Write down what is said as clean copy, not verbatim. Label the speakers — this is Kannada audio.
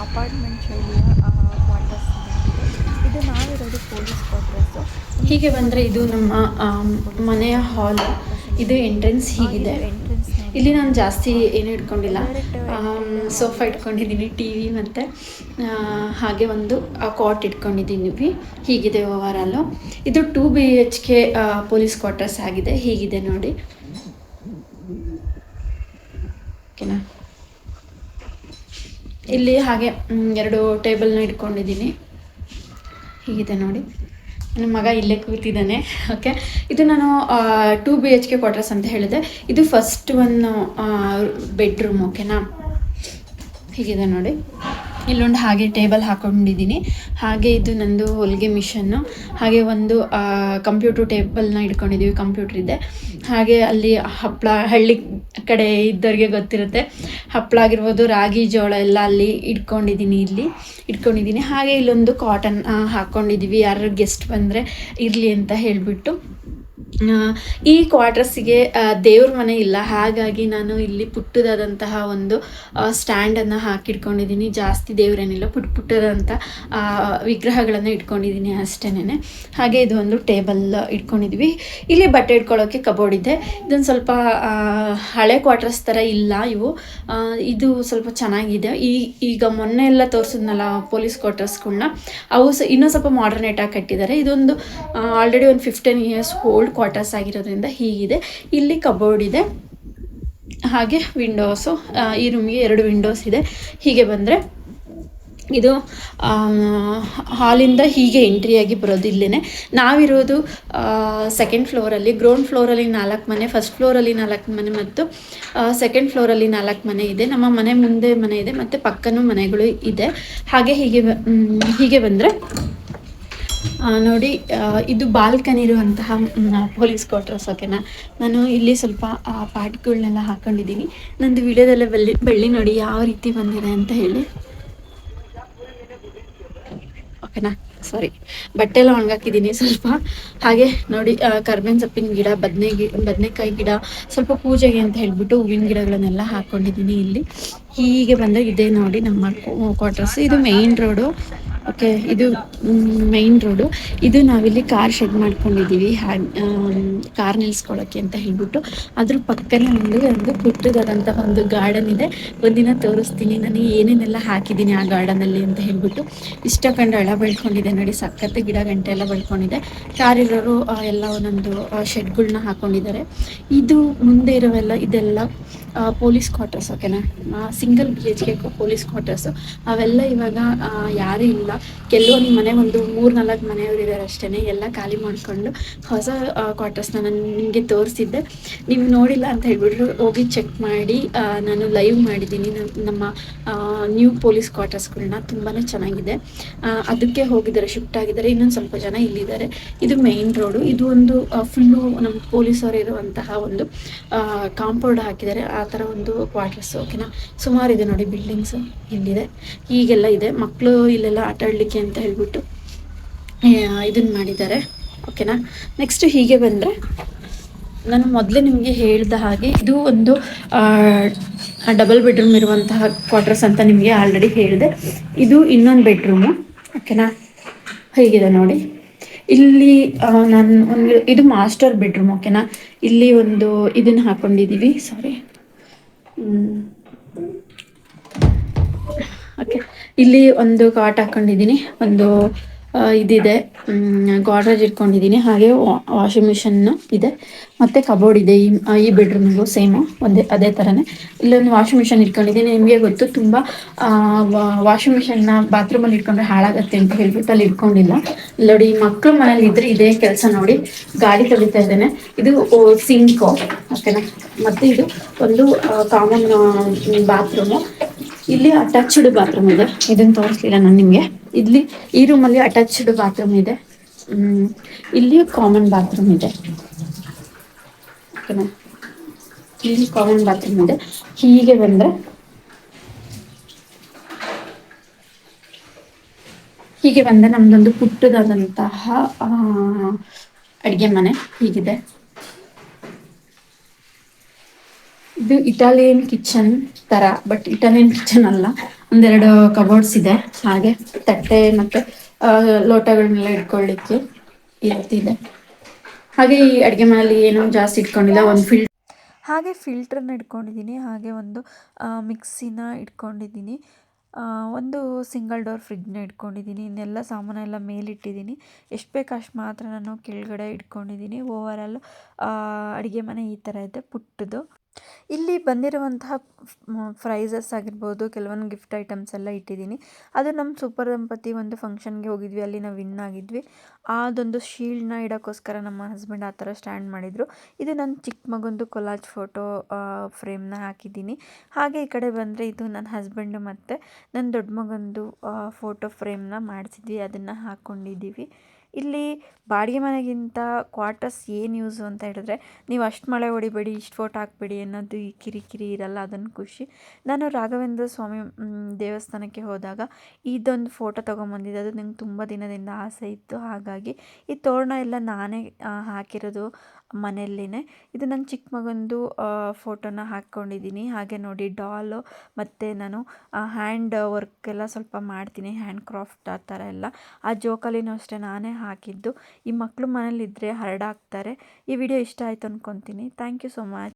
Speaker 1: ಅಪಾರ್ಟ್ಮೆಂಟ್ ಶೈಲಿಯ ಕ್ವಾರ್ಟರ್ಸ್ ಇದಾಗಿದೆ. ಇದು ನಾವಿರೋದು ಪೊಲೀಸ್ ಕ್ವಾರ್ಟರ್ಸು.
Speaker 2: ಹೀಗೆ ಬಂದರೆ ಇದು ನಮ್ಮ ಮನೆಯ ಹಾಲ್. ಇದು ಎಂಟ್ರೆನ್ಸ್ ಹೀಗಿದೆ.
Speaker 1: ಎಂಟ್ರೆನ್ಸ್
Speaker 2: ಇಲ್ಲಿ ನಾನು ಜಾಸ್ತಿ ಏನು ಇಟ್ಕೊಂಡಿಲ್ಲ,
Speaker 1: ಡೈರೆಕ್ಟ್
Speaker 2: ಸೋಫಾ ಇಟ್ಕೊಂಡಿದ್ದೀನಿ, ಟಿ ವಿ ಮತ್ತು ಹಾಗೆ ಒಂದು ಕಾಟ್ ಇಟ್ಕೊಂಡಿದ್ದೀನಿ. ಹೀಗಿದೆ ಓವರಾಲು. ಇದು 2 BHK ಪೊಲೀಸ್ ಕ್ವಾರ್ಟರ್ಸ್ ಆಗಿದೆ. ಹೀಗಿದೆ ನೋಡಿ, ಓಕೆನಾ. ಇಲ್ಲಿ ಹಾಗೆ 2 ಟೇಬಲ್ನ ಇಟ್ಕೊಂಡಿದ್ದೀನಿ. ಹೀಗಿದೆ ನೋಡಿ, ನನ್ನ ಮಗ ಇಲ್ಲೇ ಕೂತಿದ್ದಾನೆ. ಓಕೆ, ಇದು ನಾನು 2 BHK ಕ್ವಾರ್ಟರ್ಸ್ ಅಂತ ಹೇಳಿದೆ. ಇದು ಫಸ್ಟ್ ಬೆಡ್ರೂಮ್. ಓಕೆನಾ, ಹೀಗಿದೆ ನೋಡಿ. ಇಲ್ಲೊಂದು ಹಾಗೆ ಟೇಬಲ್ ಹಾಕ್ಕೊಂಡಿದ್ದೀನಿ. ಹಾಗೆ ಇದು ನಂದು ಹೊಲಿಗೆ ಮಿಷನ್ನು. ಹಾಗೆ ಒಂದು ಕಂಪ್ಯೂಟ್ರ್ ಟೇಬಲ್ನ ಇಟ್ಕೊಂಡಿದ್ದೀವಿ, ಕಂಪ್ಯೂಟ್ರ್ ಇದೆ. ಹಾಗೆ ಅಲ್ಲಿ ಹಪ್ಪಳ, ಹಳ್ಳಿ ಕಡೆ ಇದ್ದವ್ರಿಗೆ ಗೊತ್ತಿರುತ್ತೆ, ಹಪ್ಪಳ ಆಗಿರ್ಬೋದು, ರಾಗಿ ಜೋಳ ಎಲ್ಲ ಅಲ್ಲಿ ಇಟ್ಕೊಂಡಿದ್ದೀನಿ. ಹಾಗೆ ಇಲ್ಲೊಂದು ಕಾಟನ್ ಹಾಕ್ಕೊಂಡಿದ್ದೀವಿ, ಯಾರು ಗೆಸ್ಟ್ ಬಂದರೆ ಇರಲಿ ಅಂತ ಹೇಳಿಬಿಟ್ಟು. ಈ ಕ್ವಾರ್ಟರ್ಸಿಗೆ ದೇವ್ರ ಮನೆ ಇಲ್ಲ, ಹಾಗಾಗಿ ನಾನು ಇಲ್ಲಿ ಪುಟ್ಟದಾದಂತಹ ಒಂದು ಸ್ಟ್ಯಾಂಡನ್ನು ಹಾಕಿಟ್ಕೊಂಡಿದ್ದೀನಿ. ಜಾಸ್ತಿ ದೇವರೇನಿಲ್ಲ, ಪುಟ್ಟದಾದಂಥ ವಿಗ್ರಹಗಳನ್ನು ಇಟ್ಕೊಂಡಿದ್ದೀನಿ ಅಷ್ಟೇನೆ. ಹಾಗೆ ಇದು ಒಂದು ಟೇಬಲ್ ಇಟ್ಕೊಂಡಿದ್ವಿ. ಇಲ್ಲಿ ಬಟ್ಟೆ ಇಟ್ಕೊಳ್ಳೋಕ್ಕೆ ಕಬೋರ್ಡ್ ಇದೆ. ಇದೊಂದು ಸ್ವಲ್ಪ ಹಳೆ ಕ್ವಾರ್ಟರ್ಸ್ ಥರ ಇಲ್ಲ ಇವು. ಇದು ಸ್ವಲ್ಪ ಚೆನ್ನಾಗಿದೆ. ಈಗ ಮೊನ್ನೆ ಎಲ್ಲ ತೋರಿಸಿದ್ನಲ್ಲ ಪೊಲೀಸ್ ಕ್ವಾರ್ಟರ್ಸ್ಗಳನ್ನ, ಅವು ಇನ್ನೂ ಸ್ವಲ್ಪ ಮಾಡರ್ನೇಟಾಗಿ ಕಟ್ಟಿದ್ದಾರೆ. ಇದೊಂದು ಆಲ್ರೆಡಿ ಒಂದು 15 years ಓಲ್ಡ್ ಕ್ವಾರ್ಟರ್ಸ್ ಆಗಿರೋದ್ರಿಂದ ಹೀಗಿದೆ. ಇಲ್ಲಿ ಕಬೋರ್ಡ್ ಇದೆ, ಹಾಗೆ ವಿಂಡೋಸು. ಈ ರೂಮಿಗೆ 2 ವಿಂಡೋಸ್ ಇದೆ. ಹೀಗೆ ಬಂದರೆ ಇದು ಹಾಲಿಂದ ಹೀಗೆ ಎಂಟ್ರಿಯಾಗಿ ಬರೋದು. ಇಲ್ಲೇ ನಾವಿರೋದು 2nd ಫ್ಲೋರಲ್ಲಿ. ಗ್ರೌಂಡ್ ಫ್ಲೋರಲ್ಲಿ 4 ಮನೆ, ಫಸ್ಟ್ ಫ್ಲೋರಲ್ಲಿ 4 ಮನೆ ಮತ್ತು 2nd ಫ್ಲೋರಲ್ಲಿ 4 ಮನೆ ಇದೆ. ನಮ್ಮ ಮನೆ ಮುಂದೆ ಮನೆ ಇದೆ ಮತ್ತು ಪಕ್ಕನೂ ಮನೆಗಳು ಇದೆ. ಹಾಗೆ ಹೀಗೆ ಬಂದರೆ ನೋಡಿ, ಇದು ಬಾಲ್ಕನಿ ಇರುವಂತಹ ಪೊಲೀಸ್ ಕ್ವಾರ್ಟರ್ಸ್. ಓಕೆನಾ, ನಾನು ಇಲ್ಲಿ ಸ್ವಲ್ಪ ಪಾಟ್ಗಳನ್ನೆಲ್ಲ ಹಾಕ್ಕೊಂಡಿದ್ದೀನಿ. ನಂದು ವಿಡಿಯೋದಲ್ಲೇ ಬೆಳ್ಳಿ ನೋಡಿ ಯಾವ ರೀತಿ ಬಂದಿದೆ ಅಂತ ಹೇಳಿ. ಓಕೆನಾ, ಸಾರಿ, ಬಟ್ಟೆ ಎಲ್ಲ ಒಣಗಾಕಿದ್ದೀನಿ ಸ್ವಲ್ಪ. ಹಾಗೆ ನೋಡಿ, ಕರ್ಬೇವಿನ ಸೊಪ್ಪಿನ ಗಿಡ, ಬದನೆಕಾಯಿ ಗಿಡ, ಸ್ವಲ್ಪ ಪೂಜೆಗೆ ಅಂತ ಹೇಳಿಬಿಟ್ಟು ಹೂವಿನ ಗಿಡಗಳನ್ನೆಲ್ಲ ಹಾಕ್ಕೊಂಡಿದ್ದೀನಿ ಇಲ್ಲಿ. ಹೀಗೆ ಬಂದರೆ ಇದೆ ನೋಡಿ ನಮ್ಮ ಕ್ವಾರ್ಟರ್ಸ್. ಇದು ಮೇಯ್ನ್ ರೋಡು. ಓಕೆ, ಇದು ಮೈನ್ ರೋಡು. ಇದು ನಾವಿಲ್ಲಿ ಕಾರ್ ಶೆಡ್ ಮಾಡ್ಕೊಂಡಿದ್ದೀವಿ, ಕಾರ್ ನಿಲ್ಲಿಸ್ಕೊಳ್ಳೋಕ್ಕೆ ಅಂತ ಹೇಳ್ಬಿಟ್ಟು. ಅದ್ರ ಪಕ್ಕನೇ ಒಂದು ಪುಟ್ಟದಾದಂಥ ಒಂದು ಗಾರ್ಡನ್ ಇದೆ. ಒಂದಿನ ತೋರಿಸ್ತೀನಿ ನಾನು ಏನೇನೆಲ್ಲ ಹಾಕಿದ್ದೀನಿ ಆ ಗಾರ್ಡನಲ್ಲಿ ಅಂತ ಹೇಳ್ಬಿಟ್ಟು. ಇಷ್ಟಕೊಂಡು ಹಳ ಬೆಳ್ಕೊಂಡಿದೆ ನೋಡಿ, ಸಕ್ಕತ್ತೆ ಗಿಡ ಗಂಟೆ ಎಲ್ಲ ಬೆಳ್ಕೊಂಡಿದೆ. ಕಾರ್ ಇರೋರು ಎಲ್ಲ ಒಂದೊಂದು ಶೆಡ್ಗಳನ್ನ ಹಾಕ್ಕೊಂಡಿದ್ದಾರೆ. ಇದು ಮುಂದೆ ಇರೋವೆಲ್ಲ ಇದೆಲ್ಲ ಪೊಲೀಸ್ ಕ್ವಾರ್ಟರ್ಸ್. ಓಕೆನಾ, ಸಿಂಗಲ್ BHK ಪೊಲೀಸ್ ಕ್ವಾರ್ಟರ್ಸು. ಅವೆಲ್ಲ ಇವಾಗ ಯಾರೂ ಇಲ್ಲ. ಕೆಲವೊಂದು ಮನೆ, ಒಂದು 3-4 ಮನೆಯವರು ಇದ್ದಾರೆ ಅಷ್ಟೇ. ಎಲ್ಲ ಖಾಲಿ ಮಾಡಿಕೊಂಡು ಹೊಸ ಕ್ವಾರ್ಟರ್ಸ್ನ ನಾನು ನಿಮಗೆ ತೋರಿಸಿದ್ದೆ. ನೀವು ನೋಡಿಲ್ಲ ಅಂತ ಹೇಳ್ಬಿಟ್ರು, ಹೋಗಿ ಚೆಕ್ ಮಾಡಿ. ನಾನು ಲೈವ್ ಮಾಡಿದ್ದೀನಿ ನಮ್ಮ ನ್ಯೂ ಪೊಲೀಸ್ ಕ್ವಾರ್ಟರ್ಸ್ಗಳನ್ನ. ತುಂಬಾ ಚೆನ್ನಾಗಿದೆ. ಅದಕ್ಕೆ ಹೋಗಿದ್ದಾರೆ, ಶಿಫ್ಟ್ ಆಗಿದ್ದಾರೆ. ಇನ್ನೊಂದು ಸ್ವಲ್ಪ ಜನ ಇಲ್ಲಿದ್ದಾರೆ. ಇದು ಮೇಯ್ನ್ ರೋಡು. ಇದು ಒಂದು ಫುಲ್ಲು ನಮ್ಮ ಪೊಲೀಸವರು ಇರುವಂತಹ ಒಂದು ಕಾಂಪೌಂಡ್ ಹಾಕಿದ್ದಾರೆ, ಆ ಥರ ಒಂದು ಕ್ವಾರ್ಟರ್ಸ್. ಓಕೆನಾ, ಸುಮಾರು ಇದೆ ನೋಡಿ, ಬಿಲ್ಡಿಂಗ್ಸು ಇಲ್ಲಿದೆ. ಹೀಗೆಲ್ಲ ಇದೆ. ಮಕ್ಕಳು ಇಲ್ಲೆಲ್ಲ ಆಟ ಆಡಲಿಕ್ಕೆ ಅಂತ ಹೇಳ್ಬಿಟ್ಟು ಇದನ್ನು ಮಾಡಿದ್ದಾರೆ. ಓಕೆನಾ, ನೆಕ್ಸ್ಟ್ ಹೀಗೆ ಬಂದರೆ, ನಾನು ಮೊದಲೇ ನಿಮಗೆ ಹೇಳಿದ ಹಾಗೆ ಇದು ಒಂದು ಡಬಲ್ ಬೆಡ್ರೂಮ್ ಇರುವಂತಹ ಕ್ವಾರ್ಟರ್ಸ್ ಅಂತ ನಿಮಗೆ ಆಲ್ರೆಡಿ ಹೇಳಿದೆ. ಇದು ಇನ್ನೊಂದು ಬೆಡ್ರೂಮು. ಓಕೆನಾ, ಹೀಗಿದೆ ನೋಡಿ. ಇಲ್ಲಿ ಇದು ಮಾಸ್ಟರ್ ಬೆಡ್ರೂಮ್. ಓಕೆನಾ, ಇಲ್ಲಿ ಒಂದು ಇದನ್ನು ಹಾಕ್ಕೊಂಡಿದ್ದೀವಿ. ಸಾರಿ, ಓಕೆ, ಇಲ್ಲಿ ಒಂದು ಕಾಟ್ ಹಾಕ್ಕೊಂಡಿದ್ದೀನಿ, ಒಂದು ಇದಿದೆ, ಗಾಡ್ರೇಜ್ ಇಟ್ಕೊಂಡಿದ್ದೀನಿ. ಹಾಗೆ ವಾಷಿಂಗ್ ಮಿಷನ್ನು ಇದೆ ಮತ್ತು ಕಬೋರ್ಡ್ ಇದೆ. ಈ ಬೆಡ್ರೂಮಿಗೂ ಸೇಮು ಅದೇ ಥರನೇ ಇಲ್ಲೊಂದು ವಾಷಿಂಗ್ ಮಿಷನ್ ಇಟ್ಕೊಂಡಿದ್ದೀನಿ. ನಿಮಗೆ ಗೊತ್ತು, ತುಂಬ ವಾಷಿಂಗ್ ಮಿಷನ್ನ ಬಾತ್ರೂಮಲ್ಲಿ ಇಟ್ಕೊಂಡ್ರೆ ಹಾಳಾಗತ್ತೆ ಅಂತ ಹೇಳ್ಬಿಟ್ಟು ಅಲ್ಲಿ ಇಟ್ಕೊಂಡಿಲ್ಲ. ನೋಡಿ, ಮಕ್ಕಳು ಮನೇಲಿ ಇದ್ರೆ ಇದೇ ಕೆಲಸ ನೋಡಿ. ಗಾಡಿ ತೊಳಿತಾ ಇದ್ದೇನೆ. ಇದು ಸಿಂಕು. ಓಕೆನಾ, ಮತ್ತು ಇದು ಒಂದು ಕಾಮನ್ ಬಾತ್ರೂಮು. ಇಲ್ಲಿ ಅಟ್ಯಾಚ್ಡ್ ಬಾತ್ರೂಮ್ ಇದೆ. ಇದನ್ನು ತೋರಿಸ್ಲಿಲ್ಲ ನಾನು ನಿಮಗೆ. ಇಲ್ಲಿ ಈ ರೂಮಲ್ಲಿ ಅಟ್ಯಾಚ್ಡ್ ಬಾತ್ರೂಮ್ ಇದೆ. ಇಲ್ಲಿ ಕಾಮನ್ ಬಾತ್ರೂಮ್ ಇದೆ. ಓಕೆನಾ, ಇಲ್ಲಿ ಕಾಮನ್ ಬಾತ್ರೂಮ್ ಇದೆ. ಹೀಗೆ ಬಂದರೆ ನಮ್ಮದೊಂದು ಪುಟ್ಟದಾದಂತಹ ಅಡುಗೆ ಮನೆ ಹೀಗಿದೆ. ಇದು ಇಟಾಲಿಯನ್ ಕಿಚನ್ ಥರ, ಬಟ್ ಇಟಾಲಿಯನ್ ಕಿಚನ್ ಅಲ್ಲ, ಒಂದೆರಡು ಕಬೋರ್ಡ್ಸ್ ಇದೆ. ಹಾಗೆ ತಟ್ಟೆ ಮತ್ತು ಲೋಟಗಳನ್ನೆಲ್ಲ ಇಟ್ಕೊಳ್ಳಿಕ್ಕೆ ಈ ರೀತಿ ಇದೆ. ಹಾಗೆ ಈ ಅಡುಗೆ ಮನೆಯಲ್ಲಿ ಏನೂ ಜಾಸ್ತಿ ಇಟ್ಕೊಂಡಿಲ್ಲ. ಒಂದು
Speaker 1: ಹಾಗೆ ಫಿಲ್ಟ್ರನ್ನ ಇಟ್ಕೊಂಡಿದ್ದೀನಿ, ಹಾಗೆ ಒಂದು ಮಿಕ್ಸಿನ ಇಟ್ಕೊಂಡಿದ್ದೀನಿ, ಒಂದು ಸಿಂಗಲ್ ಡೋರ್ ಫ್ರಿಡ್ಜ್ನ ಇಟ್ಕೊಂಡಿದ್ದೀನಿ. ಇನ್ನೆಲ್ಲ ಸಾಮಾನೆಲ್ಲ ಮೇಲಿಟ್ಟಿದ್ದೀನಿ. ಎಷ್ಟು ಬೇಕು ಅಷ್ಟು ಮಾತ್ರ ನಾನು ಕೆಳಗಡೆ ಇಟ್ಕೊಂಡಿದ್ದೀನಿ. ಓವರಾಲ್ ಅಡುಗೆ ಮನೆ ಈ ಥರ ಇದೆ, ಪುಟ್ಟದು. ಇಲ್ಲಿ ಬಂದಿರುವಂತಹ ಪ್ರೈಸಸ್ ಆಗಿರ್ಬೋದು, ಕೆಲವೊಂದು ಗಿಫ್ಟ್ ಐಟಮ್ಸ್ ಎಲ್ಲ ಇಟ್ಟಿದ್ದೀನಿ. ಅದು ನಮ್ಮ ಸೂಪರ್ ದಂಪತಿ ಒಂದು ಫಂಕ್ಷನ್ಗೆ ಹೋಗಿದ್ವಿ, ಅಲ್ಲಿ ನಾವು ವಿನ್ ಆಗಿದ್ವಿ. ಅದೊಂದು ಶೀಲ್ಡ್ನ ಇಡೋಕ್ಕೋಸ್ಕರ ನಮ್ಮ ಹಸ್ಬೆಂಡ್ ಆ ಥರ ಸ್ಟ್ಯಾಂಡ್ ಮಾಡಿದರು. ಇದು ನನ್ನ ಚಿಕ್ಕ ಮಗಂದು ಕೊಲಾಜ್ ಫೋಟೋ ಫ್ರೇಮ್ನ ಹಾಕಿದ್ದೀನಿ. ಹಾಗೆ ಈ ಕಡೆ ಬಂದರೆ ಇದು ನನ್ನ ಹಸ್ಬೆಂಡು ಮತ್ತು ನನ್ನ ದೊಡ್ಡ ಮಗಂದು ಫೋಟೋ ಫ್ರೇಮ್ನ ಮಾಡಿಸಿದ್ವಿ, ಅದನ್ನು ಹಾಕ್ಕೊಂಡಿದ್ದೀವಿ. ಇಲ್ಲಿ ಬಾಡಿಗೆ ಮನೆಗಿಂತ ಕ್ವಾರ್ಟರ್ಸ್ ಏನು ಯೂಸು ಅಂತ ಹೇಳಿದ್ರೆ, ನೀವು ಅಷ್ಟು ಮಳೆ ಹೊಡಿಬೇಡಿ, ಇಷ್ಟು ಫೋಟೋ ಹಾಕಬೇಡಿ ಅನ್ನೋದು ಈ ಕಿರಿಕಿರಿ ಇರಲ್ಲ, ಅದನ್ನು ಖುಷಿ. ನಾನು ರಾಘವೇಂದ್ರ ಸ್ವಾಮಿ ದೇವಸ್ಥಾನಕ್ಕೆ ಹೋದಾಗ ಇದೊಂದು ಫೋಟೋ ತೊಗೊಂಬಂದಿದ್ದೆ. ಅದು ನಂಗೆ ತುಂಬ ದಿನದಿಂದ ಆಸೆ ಇತ್ತು. ಹಾಗಾಗಿ ಈ ತೋರಣ ಎಲ್ಲ ನಾನೇ ಹಾಕಿರೋದು ಮನೆಯಲ್ಲಿನೇ. ಇದು ನನ್ನ ಚಿಕ್ಕ ಮಗಂದು ಫೋಟೋನ ಹಾಕ್ಕೊಂಡಿದ್ದೀನಿ. ಹಾಗೆ ನೋಡಿ ಡಾಲು, ಮತ್ತು ನಾನು ಹ್ಯಾಂಡ್ ವರ್ಕೆಲ್ಲ ಸ್ವಲ್ಪ ಮಾಡ್ತೀನಿ, ಹ್ಯಾಂಡ್ ಕ್ರಾಫ್ಟ್ ಆ ಥರ ಎಲ್ಲ. ಆ ಜೋಕಾಲಿನೂ ಅಷ್ಟೇ ನಾನೇ ಹಾಕಿದ್ದು. ಈ ಮಕ್ಕಳು ಮನೇಲಿದ್ದರೆ ಹರಡಾಕ್ತಾರೆ. ಈ ವಿಡಿಯೋ ಇಷ್ಟ ಆಯಿತು ಅಂದ್ಕೊತೀನಿ. Thank you so much.